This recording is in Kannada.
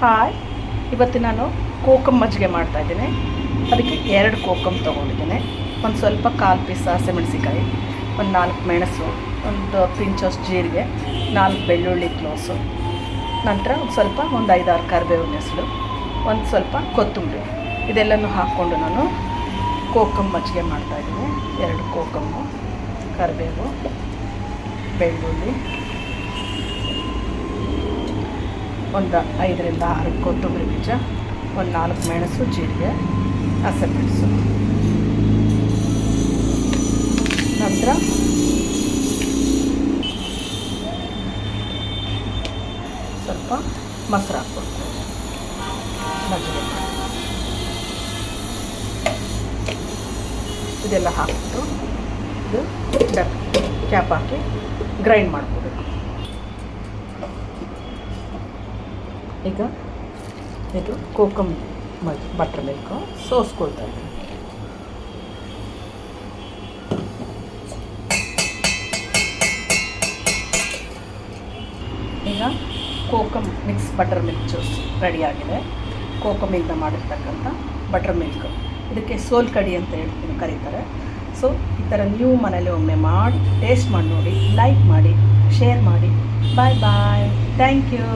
ಹಾಯ್, ಇವತ್ತು ನಾನು ಕೋಕಮ್ ಮಜ್ಜಿಗೆ ಮಾಡ್ತಾಯಿದ್ದೀನಿ. ಅದಕ್ಕೆ 2 ಕೋಕಮ್ ತೊಗೊಂಡಿದ್ದೀನಿ. ಒಂದು ಸ್ವಲ್ಪ 1/4 ಪೀಸ್ ಹಸಿಮೆಣಸಿಕಾಯಿ, ಒಂದು 4 ಮೆಣಸು, ಒಂದು ಪಿಂಚಷ್ಟು ಜೀರಿಗೆ, 4 ಬೆಳ್ಳುಳ್ಳಿ ಕ್ಲೋಸು, ನಂತರ ಒಂದು 5-6 ಕರಿಬೇವಿನ ಹೆಸರು, ಒಂದು ಸ್ವಲ್ಪ ಕೊತ್ತಂಬರಿ, ಇದೆಲ್ಲನೂ ಹಾಕ್ಕೊಂಡು ನಾನು ಕೋಕಮ್ ಮಜ್ಜಿಗೆ ಮಾಡ್ತಾಯಿದ್ದೀನಿ. 2 ಕೋಕಮ್ಮು, ಕರಿಬೇವು, ಬೆಳ್ಳುಳ್ಳಿ, ಒಂದು 5-6 ಕೊತ್ತಂಬರಿ ಬೀಜ, ಒಂದು 4 ಮೆಣಸು, ಜೀರಿಗೆ, ಹಸಿಮೆಣಸು, ನಂತರ ಸ್ವಲ್ಪ ಮೊಸರು ಹಾಕ್ಕೊಡ್ತೀನಿ ಮಜ್ಜಿಗೆ. ಇದೆಲ್ಲ ಹಾಕ್ಬಿಟ್ಟು ಇದು ಕ್ಯಾಪ್ ಹಾಕಿ ಗ್ರೈಂಡ್ ಮಾಡ್ಕೋಬೇಕು. ಈಗ ಇದು ಕೋಕಮ್ ಬಟರ್ ಮಿಲ್ಕು ಸೋಸ್ಕೊಳ್ತಾ ಇದ್ದೀನಿ. ಈಗ kokum mix butter milk juice ರೆಡಿಯಾಗಿದೆ. ಕೋಕಮಿಂದ ಮಾಡಿರ್ತಕ್ಕಂಥ ಬಟರ್ ಮಿಲ್ಕ್, ಇದಕ್ಕೆ ಸೋಲ್ ಕಡಿ ಅಂತ ಹೇಳ್ತೀನಿ ಕರೀತಾರೆ. ಸೊ ಈ ಥರ ನೀವು ಮನೇಲಿ ಒಮ್ಮೆ ಮಾಡಿ ಟೇಸ್ಟ್ ಮಾಡಿ ನೋಡಿ, ಲೈಕ್ ಮಾಡಿ, ಶೇರ್ ಮಾಡಿ. ಬಾಯ್ ಬಾಯ್, ಥ್ಯಾಂಕ್ ಯು.